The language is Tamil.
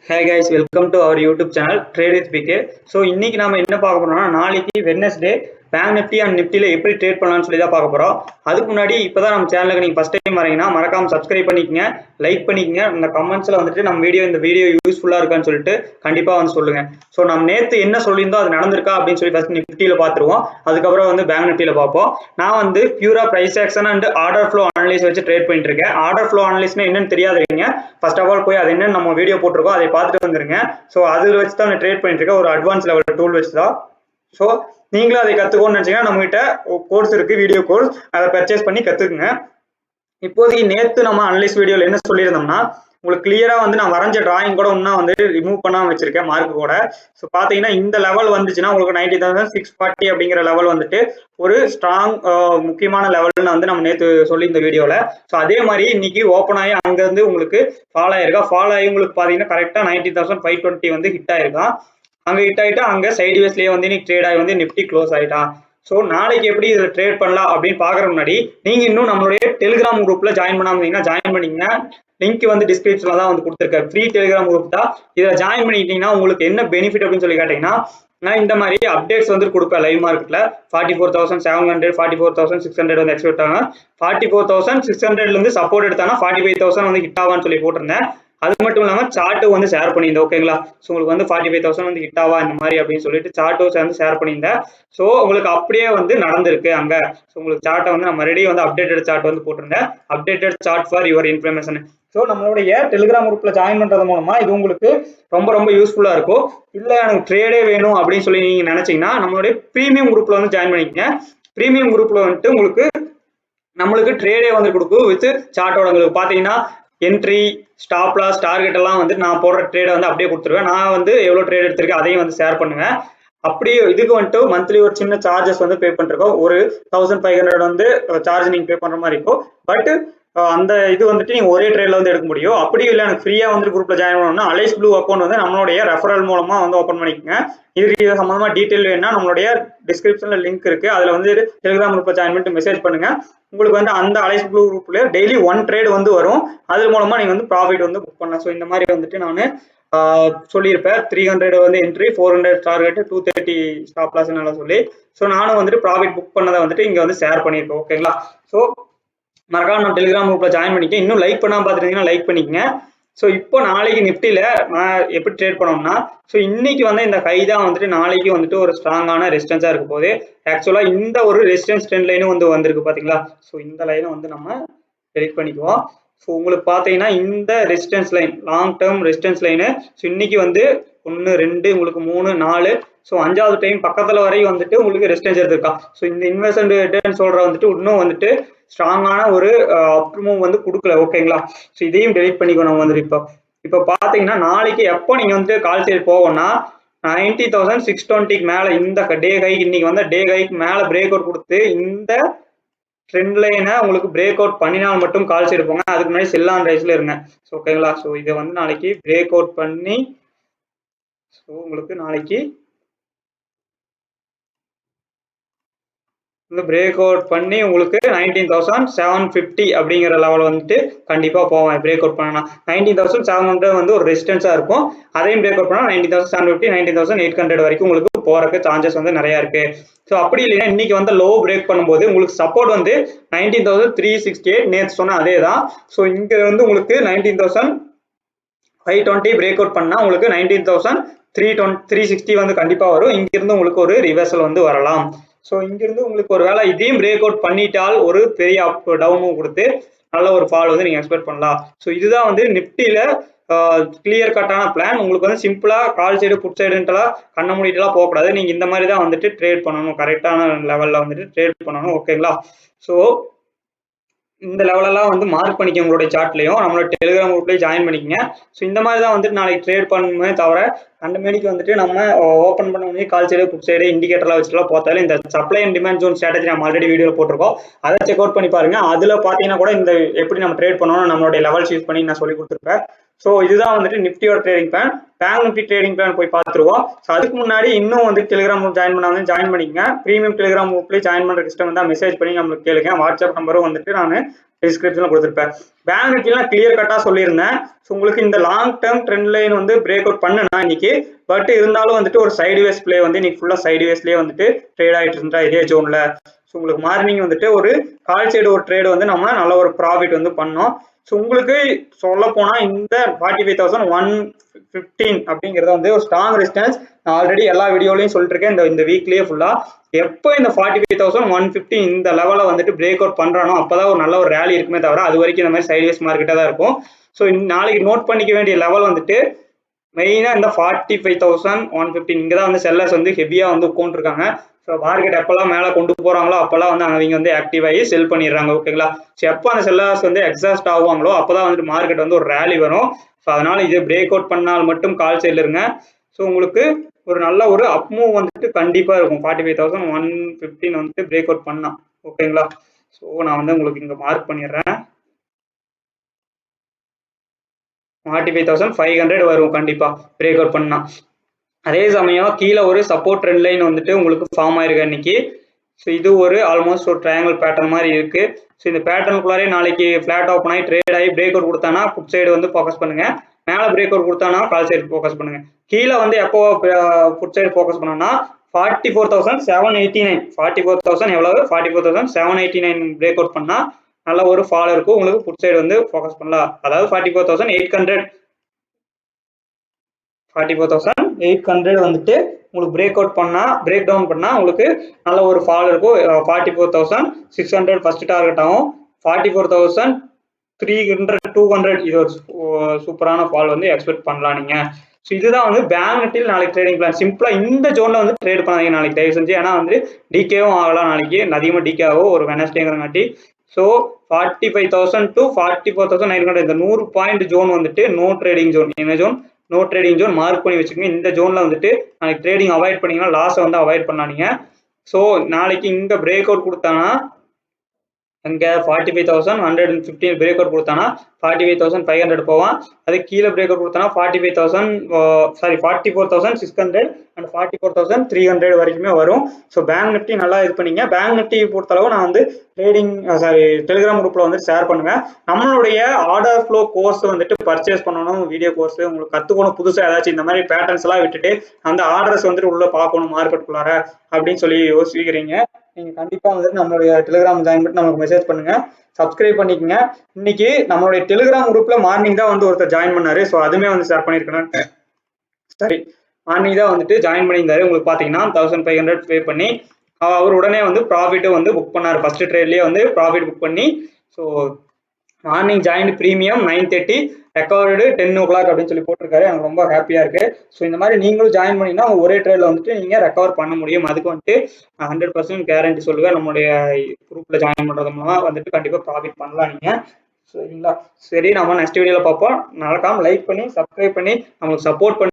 Hey guys, welcome to our YouTube channel Trade with PK. So இன்னைக்கு நாம என்ன பார்க்க போறோம்னா நாளைக்கு Wednesday Bank Nifty and Nifty ல எப்படி ட்ரேட் பண்ணலாம்னு சொல்லி தான் பார்க்க போறோம். அதுக்கு முன்னாடி இப்பதான் நம்ம சேனலுக்கு நீங்க ஃபர்ஸ்ட் டைம் வரீங்கன்னா மறக்காம Subscribe பண்ணிக்கங்க, லைக் பண்ணிக்கங்க. இந்த கமெண்ட்ஸ்ல வந்துட்டு நம்ம இந்த வீடியோ யூஸ்ஃபுல்லா இருக்கான்னு சொல்லிட்டு கண்டிப்பா வந்து சொல்லுங்க. சோ நம்ம நேத்து என்ன சொல்லியிருந்தோம் அது நடந்திருக்கா அப்படின்னு சொல்லி ஃபர்ஸ்ட் நிஃப்டில பாத்துருவோம். அதுக்கப்புறம் வந்து Bank Nifty ல பார்ப்போம். நான் வந்து பியூரா price action and order flow analyse வச்சு ட்ரேட் பண்ணிட்டு இருக்கேன். ஆர்டர் ஃப்ளோ அனலைஸ்னா என்னன்னு தெரியாதவங்க ஃபர்ஸ்ட் ஆஃப் ஆல் போய் அது என்னன்னு நம்ம வீடியோ போட்டிருக்கோம் அதை பார்த்துட்டு வந்துருங்க. ஸோ அதில் வச்சு தான் ட்ரேட் பண்ணிட்டு இருக்கேன், ஒரு அட்வான்ஸ் லெவல் டூல் வச்சு தான். ஸோ நீங்களும் அதை கற்றுக்கணும்னு நினச்சிங்கன்னா நம்மகிட்ட கோர்ஸ் இருக்குது, வீடியோ கோர்ஸ், அதை பர்ச்சேஸ் பண்ணி கற்றுக்குங்க. இப்போதைக்கு நேற்று நம்ம அனலைஸ் வீடியோவில் என்ன சொல்லியிருந்தோம்னா உங்களுக்கு கிளியரா வந்து நான் வரைஞ்ச டிராயிங் கூட இன்னும் வந்து ரிமூவ் பண்ணாம வச்சிருக்கேன் மார்க் கூட. ஸோ பாத்தீங்கன்னா இந்த லெவல் வந்துச்சுன்னா உங்களுக்கு 90,640 அப்படிங்கிற லெவல் வந்துட்டு ஒரு ஸ்ட்ராங் முக்கியமான லெவல்னு வந்து நம்ம நேற்று சொல்லி இந்த வீடியோல. ஸோ அதே மாதிரி இன்னைக்கு ஓப்பன் ஆகி அங்க இருந்து உங்களுக்கு ஃபாலோ ஆயிருக்கா. ஃபாலோ ஆகி உங்களுக்கு பாத்தீங்கன்னா கரெக்டா 90,520 வந்து ஹிட் ஆயிருக்கான். அங்க ஹிட் ஆயிட்டா அங்க சைட்வேஸ்லயே வந்து இன்னைக்கு ட்ரேட் ஆகி வந்து நிஃப்டி க்ளோஸ் ஆயிட்டான். ஸோ நாளைக்கு எப்படி இதில் ட்ரேட் பண்ணலாம் அப்படின்னு பாக்குற முன்னாடி நீங்க இன்னும் நம்மளுடைய டெலிகிராம் குரூப்ல ஜாயின் பண்ணாமீங்கன்னா ஜாயின் பண்ணிங்கன்னா லிங்க் வந்து டிஸ்கிரிப்ஷன்ல தான் வந்து கொடுத்துருக்கேன். ஃப்ரீ டெலிகிராம் குரூப் தான். இதில் ஜாயின் பண்ணிட்டீங்கன்னா உங்களுக்கு என்ன பெனிஃபிட் அப்படின்னு சொல்லி கேட்டீங்கன்னா நான் இந்த மாதிரி அப்டேட்ஸ் வந்து கொடுப்பேன். லைவ் மார்க்கெட்ல 44,700 44,600 வந்து எக்ஸ்பெக்ட் ஆகும். 44,600 இருந்து சப்போர்ட் எடுத்தாங்கன்னா 45,000 வந்து ஹிட் ஆகான்னு சொல்லி போட்டிருந்தேன். அது மட்டும் இல்லாம சார்ட்டும் வந்து ஷேர் பண்ணியிருந்தேன். ஓகேங்களா. ஸோ உங்களுக்கு வந்து 45,000 வந்து ஹிட் ஆவா இந்த மாதிரி அப்படின்னு சொல்லிட்டு சார்ட்டும் சேர்ந்து ஷேர் பண்ணியிருந்தேன். ஸோ உங்களுக்கு அப்படியே வந்து நடந்திருக்கு அங்க. ஸோ உங்களுக்கு சார்ட்டை வந்து நான் மறுபடியும் வந்து அப்டேட்டட் சார்ட் வந்து போட்டிருந்தேன். Updated chart for your information. So நம்மளுடைய டெலிகிராம் குரூப்ல ஜாயின் பண்றது மூலமா இது உங்களுக்கு ரொம்ப ரொம்ப யூஸ்ஃபுல்லா இருக்கும். இல்ல எனக்கு ட்ரேடே வேணும் அப்படின்னு சொல்லி நீங்க நினைச்சீங்கன்னா நம்மளுடைய பிரீமியம் குரூப்ல வந்து ஜாயின் பண்ணிக்கங்க. பிரீமியம் குரூப்ல வந்துட்டு உங்களுக்கு நம்மளுக்கு ட்ரேடே வந்து கொடுக்கும் வித் சார்ட்டோட. உங்களுக்கு பாத்தீங்கன்னா என்ட்ரி, ஸ்டாப் லாஸ், டார்கெட் எல்லாம் வந்து நான் போடுற ட்ரேடை வந்து அப்படியே கொடுத்துருவேன். நான் வந்து எவ்வளவு ட்ரேட் எடுத்திருக்கேன் அதையும் வந்து ஷேர் பண்ணுவேன். அப்படியே இதுக்கு வந்துட்டு மந்த்லி ஒரு சின்ன சார்ஜஸ் வந்து பே பண்ணிருக்கோம். ஒரு 1500 வந்து சார்ஜ் நீங்க பே பண்ற மாதிரி இருக்கும். பட் அந்த இது வந்துட்டு நீங்க ஒரே ட்ரேட்ல வந்து எடுக்க முடியும். அப்படி இல்லை எனக்கு ஃப்ரீயா வந்து குரூப்ல ஜாயின் பண்ணணும்னா அலைஸ் ப்ளூ அக்கௌண்ட் வந்து நம்மளுடைய ரெஃபரல் மூலமா வந்து ஓப்பன் பண்ணிக்கோங்க. இது சம்பந்தமா டீட்டெயில் வேணும்னா நம்மளுடைய டிஸ்கிரிப்ஷன்ல லிங்க் இருக்கு, அதுல வந்து டெலிகிராம் குரூப்ல ஜாயின் பண்ணிட்டு மெசேஜ் பண்ணுங்க. உங்களுக்கு வந்து அந்த அலைஸ் ப்ளூ குரூப்ல டெய்லி 1 ட்ரேட் வந்து வரும். அது மூலமா நீங்க வந்து ப்ராஃபிட் வந்து புக் பண்ணலாம். ஸோ இந்த மாதிரி வந்துட்டு நான் சொல்லியிருப்பேன். 300 வந்து என்ட்ரி, 400 டார்கெட், 230 ஸ்டாப் லாஸ் சொல்லி. ஸோ நானும் வந்துட்டு ப்ராஃபிட் புக் பண்ணதை வந்துட்டு இங்க வந்து ஷேர் பண்ணியிருக்கேன். ஓகேங்களா. ஸோ மறக்காம நம்ம டெலிகிராம் குரூப்ல ஜாயின் பண்ணிக்க. இன்னும் லைக் பண்ணாம பார்த்துட்டீங்கன்னா லைக் பண்ணிக்கங்க. ஸோ இப்போ நாளைக்கு நிஃப்டில நான் எப்படி ட்ரேட் பண்ணோம்னா ஸோ இன்னைக்கு வந்து இந்த கை தான் வந்துட்டு நாளைக்கு வந்துட்டு ஒரு ஸ்ட்ராங்கான ரெசிஸ்டன்ஸா இருக்க போது. ஆக்சுவலா இந்த ஒரு ரெசிஸ்டன்ஸ் ட்ரெண்ட் லைனும் வந்து வந்திருக்கு பாத்தீங்களா. ஸோ இந்த லைனை வந்து நம்ம டெலிட் பண்ணிக்குவோம். ஸோ உங்களுக்கு பார்த்தீங்கன்னா இந்த resistance line long term resistance line so இன்னைக்கு வந்து 1 2 உங்களுக்கு 3 4 ஸோ 5வது டைம் பக்கத்துல வரையும் வந்துட்டு உங்களுக்கு ரெசிஸ்டன்ஸ் எடுத்திருக்கா. ஸோ இந்த இன்வெஸ்ட்மெண்ட் சொல்ற வந்துட்டு இன்னும் வந்துட்டு ஸ்ட்ராங்கான ஒரு அப் மூவ் வந்து கொடுக்கல. ஓகேங்களா. ஸோ இதையும் டெலிட் பண்ணிக்கணும் வந்துட்டு. இப்போ பாத்தீங்கன்னா நாளைக்கு எப்போ நீங்க வந்துட்டு கால் சைடு போகணும்னா 90,620 மேல இந்த டே ஹை இன்னைக்கு வந்து டே ஹைக்கு மேல பிரேக் அவுட் கொடுத்து இந்த ட்ரெண்ட் லைனை உங்களுக்கு பிரேக் அவுட் பண்ணினால் மட்டும் கால் சைடு போங்க. அதுக்கு முன்னாடி செல் ஆன் ரைஸ்ல இருங்க. ஸோ ஓகேங்களா. ஸோ இதை வந்து நாளைக்கு பிரேக் அவுட் பண்ணி ஸோ உங்களுக்கு நாளைக்கு இந்த பிரேக் அவுட் பண்ணி உங்களுக்கு 19,750 அப்படிங்கிற லெவல் வந்துட்டு கண்டிப்பா போவேன். பிரேக் அவுட் பண்ணா 19,700 வந்து ஒரு ரெசிஸ்டன்ஸா இருக்கும். அதையும் பிரேக் அவுட் பண்ணா 19,750 19,800 வரைக்கும் உங்களுக்கு போறதுக்கு சான்சஸ் வந்து நிறைய இருக்கு. ஸோ அப்படி இல்லைன்னா இன்னைக்கு வந்து லோ பிரேக் பண்ணும்போது உங்களுக்கு சப்போர்ட் வந்து 19,368 நேற்று சொன்ன அதே தான். ஸோ இங்க வந்து உங்களுக்கு 19,520 பிரேக் அவுட் பண்ணா உங்களுக்கு 19,360 வந்து கண்டிப்பா வரும். இங்க இருந்து உங்களுக்கு ஒரு ரிவர்சல் வந்து வரலாம். ஸோ இங்கிருந்து உங்களுக்கு ஒரு வேலை இதையும் பிரேக் அவுட் பண்ணிட்டால் ஒரு பெரிய அப் டவுனும் கொடுத்து நல்ல ஒரு ஃபால் வந்து நீங்க எக்ஸ்பெக்ட் பண்ணலாம். ஸோ இதுதான் வந்து நிஃப்டில கிளியர் கட்டான பிளான். உங்களுக்கு வந்து சிம்பிளா கால் சைடு புட் சைடுலாம் கண்ண மூடிட்டுலாம் போகக்கூடாது. நீங்க இந்த மாதிரி தான் வந்துட்டு ட்ரேட் பண்ணணும். கரெக்டான லெவல்ல வந்துட்டு ட்ரேட் பண்ணணும். ஓகேங்களா. ஸோ இந்த லெவலெல்லாம் வந்து மார்க் பண்ணிக்க உங்களுடைய சார்ட்லையும் நம்மளோட டெலிகிராம் குரூப்லேயும் ஜாயின் பண்ணிக்கங்க. ஸோ இந்த மாதிரி தான் வந்துட்டு நாளைக்கு ட்ரேட் பண்ணுமே தவிர அந்த மேடிக்கு வந்துட்டு நம்ம ஓப்பன் பண்ண முடியும் கால் சைடு புக் சைடு இண்டிகேட்டர்லாம் வச்சுலாம் பார்த்தாலும் இந்த supply and demand zone strategy நம்ம ஆல்ரெடி வீடியோ போட்டிருக்கோம். அதை செக் அவுட் பண்ணி பாருங்க. அதில் பார்த்தீங்கன்னா கூட இந்த எப்படி நம்ம ட்ரேட் பண்ணணும் நம்மளுடைய லெவல்ஸ் யூஸ் பண்ணி நான் சொல்லி கொடுத்துருப்பேன். ஸோ இதுதான் வந்துட்டு நிஃப்டியோட trading plan. Bank Nifty trading plan போய் பார்த்துருவோம். ஸோ அதுக்கு முன்னாடி இன்னும் வந்து டெலிகிராம் குரூப் ஜாயின் பண்ணாலும் ஜாயின் பண்ணிக்கங்க. ப்ரீமியம் டெலிகிராம் குரூப்லேயே ஜாயின் பண்ணுற சிஸ்டம் வந்து மெசேஜ் பண்ணி நம்மளுக்கு கேளுங்க. வாட்ஸ்அப் நம்பரும் வந்துட்டு நான் டிஸ்கிரிப்ஷனில் கொடுத்துருப்பேன். பேங்க் நிஃப்டிலாம் கிளியர் கட்டாக சொல்லியிருந்தேன். ஸோ உங்களுக்கு இந்த லாங் டேர்ம் ட்ரெண்ட் லைன் வந்து பிரேக் அவுட் பண்ணுனா இன்னைக்கு, பட் இருந்தாலும் வந்துட்டு ஒரு சைடுவேஸ் பிளே வந்து இன்னைக்கு ஃபுல்லாக சைடுவேஸ்லேயே வந்துட்டு ட்ரேட் ஆகிட்டு இருந்தா இதே ஜோனில். ஸோ உங்களுக்கு மார்னிங் வந்துட்டு ஒரு கால் சைடு ஒரு ட்ரேடு வந்து நம்ம நல்ல ஒரு ப்ராஃபிட் வந்து பண்ணோம். ஸோ உங்களுக்கு சொல்ல போனால் இந்த 45,115 அப்படிங்கிறது வந்து ஒரு ஸ்ட்ராங் ரெசிஸ்டன்ஸ். நான் ஆல்ரெடி எல்லா வீடியோலையும் சொல்லிட்டு இருக்கேன். இந்த வீக்லேயே ஃபுல்லாக எப்போ இந்த 45,150 இந்த லெவலில் வந்துட்டு பிரேக் அவுட் பண்ணுறானோ அப்போதான் ஒரு நல்ல ஒரு ரேலி இருக்குமே தவிர அது வரைக்கும் இந்த மாதிரி சைட்வேஸ் மார்க்கெட்டாக தான் இருக்கும். ஸோ நாளைக்கு நோட் பண்ணிக்க வேண்டிய லெவல் வந்துட்டு மெயினாக இந்த 45,115 இங்கே தான் வந்து செல்லர்ஸ் வந்து ஹெவியாக வந்து உட்காந்துருக்காங்க. ஸோ மார்க்கெட் எப்போல்லாம் மேலே கொண்டு போகிறாங்களோ அப்போல்லாம் வந்து அவங்க வந்து ஆக்டிவ் ஆகி செல் பண்ணிடுறாங்க. ஓகேங்களா? ஸோ எப்போ அந்த செல்லர்ஸ் வந்து எக்ஸாஸ்ட் ஆகுவாங்களோ அப்போ தான் வந்துட்டு மார்க்கெட் வந்து ஒரு ரேலி வரும். ஸோ அதனால இது பிரேக் அவுட் பண்ணால் மட்டும் கால் சைடில் இருங்க. ஸோ உங்களுக்கு ஒரு நல்ல ஒரு அப் மூவ் வந்துட்டு கண்டிப்பாக இருக்கும். 45,115 வந்துட்டு பிரேக் அவுட் பண்ணா. ஓகேங்களா? ஸோ நான் வந்து உங்களுக்கு இங்கே மார்க் பண்ணிடுறேன். 45,500 வரும் கண்டிப்பா பிரேக் அவுட் பண்ணா. அதே சமயம் கீழே ஒரு சப்போர்ட் ட்ரெண்ட் லைன் வந்துட்டு உங்களுக்கு ஃபார்ம் ஆயிருக்கு இன்னைக்கு. ஸோ இது ஒரு ஆல்மோஸ்ட் ஒரு ட்ரையாங்கிள் பேட்டர்ன் மாதிரி இருக்கு. ஸோ இந்த பேட்டர்னுக்குள்ளாரே நாளைக்கு ஃபிளாட் ஓப்பன் ஆகி ட்ரேட் ஆகி பிரேக் அவுட் கொடுத்தானா புட் சைடு வந்து ஃபோக்கஸ் பண்ணுங்க. மேலே பிரேக் அவுட் கொடுத்தானா கால் சைடு ஃபோக்கஸ் பண்ணுங்க. கீழே வந்து எப்போ புட் சைடு ஃபோக்கஸ் பண்ணோம்னா 44,789 44,000 எவ்வளவு 44,789 பிரேக் அவுட் பண்ணா நல்ல ஒரு ஃபால் இருக்கும். உங்களுக்கு புட் சைடு வந்து ஃபோக்கஸ் பண்ணலாம். அதாவது 44,800 வந்துட்டு உங்களுக்கு பிரேக் அவுட் பண்ணா பிரேக் டவுன் பண்ணா உங்களுக்கு நல்ல ஒரு ஃபால் இருக்கும். 44,600 ஃபர்ஸ்ட் டார்கெட் ஆகும். 44,300 200 இது ஒரு சூப்பரான ஃபால் வந்து எக்ஸ்பெக்ட் பண்ணலாம் நீங்க. ஸோ இதுதான் வந்து பேங்க் நிஃப்டியில் நாளைக்கு ட்ரேடிங் பிளான். சிம்பிளா இந்த ஜோன்ல வந்து ட்ரேட் பண்ணாதீங்க நாளைக்கு தயவு செஞ்சு. ஏன்னா வந்து டிகேவும் ஆகலாம் நாளைக்கு, அதிகமாக டிகே ஆகும் ஒரு வெனஸ்டேங்கிறங்காட்டி. ஸோ 45,000 to 44,900 இந்த 100 பாயிண்ட் ஜோன் வந்துட்டு நோ ட்ரேடிங் ஜோன். என்ன zone? No trading zone. Mark பண்ணி வச்சுக்கோங்க. இந்த ஜோன்ல வந்துட்டு நாளைக்கு ட்ரேடிங் அவாய்ட் பண்ணீங்கன்னா லாஸை வந்து அவாய்ட் பண்ணாதீங்க. ஸோ நாளைக்கு இங்க பிரேக் அவுட் கொடுத்தானா அங்கே 45,115 பிரேக் அவுட் கொடுத்தானா 45,500 போவான். அது கீழே பிரேக் அவுட் கொடுத்தானா 44,600 அண்ட் 44,300 வரைக்குமே வரும். ஸோ பேங்க் நிஃப்டி நல்லா இது பண்ணீங்க. பேங்க் நிஃப்டி பொறுத்தளவு நான் வந்து டெலிகிராம் குரூப்ல வந்து ஷேர் பண்ணுவேன். நம்மளுடைய ஆர்டர் ஃப்ளோ கோர்ஸ் வந்துட்டு பர்ச்சேஸ் பண்ணணும். வீடியோ கோர்ஸ் உங்களுக்கு கத்துக்கணும். புதுசாக ஏதாச்சும் இந்த மாதிரி பேட்டர்ன்ஸ் எல்லாம் விட்டுட்டு அந்த ஆர்டர்ஸ் வந்துட்டு உள்ள பார்க்கணும் மார்க்கெட்டுக்குள்ளார அப்படின்னு சொல்லி யோசிக்கிறீங்க. நீங்க கண்டிப்பா வந்துட்டு நம்மளுடைய டெலிகிராம் ஜாயின் பண்ணி நமக்கு மெசேஜ் பண்ணுங்க. சப்ஸ்கிரைப் பண்ணிக்கோங்க. இன்னைக்கு நம்மளுடைய டெலிகிராம் குரூப்ல மார்னிங் தான் வந்து ஒருத்தர் ஜாயின் பண்ணாரு. ஸோ அதுமே வந்து ஷேர் பண்ணிருக்கேன். சரி, மார்னிங் தான் வந்துட்டு ஜாயின் பண்ணியிருந்தாரு. உங்களுக்கு பாத்தீங்கன்னா 1,500 பே பண்ணி அவர் உடனே வந்து ப்ராஃபிட் வந்து புக் பண்ணாரு. ஃபர்ஸ்ட் ட்ரேட்லயே வந்து ப்ராஃபிட் புக் பண்ணி so morning join premium 9:30 record 10 o'clock அப்படின்னு சொல்லி போட்டிருக்காரு. எனக்கு ரொம்ப ஹாப்பியா இருக்கு. ஸோ இந்த மாதிரி நீங்களும் ஜாயின் பண்ணீங்கன்னா ஒரே ட்ரேட்ல வந்துட்டு நீங்க ரெக்கவர் பண்ண முடியும். அதுக்கு வந்துட்டு 100% கேரண்டி சொல்லுவேன். நம்மளுடைய குரூப்ல ஜாயின் பண்றது மூலமா வந்துட்டு கண்டிப்பா ப்ராஃபிட் பண்ணலாம் நீங்க. சரிங்களா? சரி, நம்ம நெக்ஸ்ட் வீடியோல பார்ப்போம். மறக்காம லைக் பண்ணி சப்ஸ்கிரைப் பண்ணி நம்மளுக்கு சப்போர்ட் பண்ணி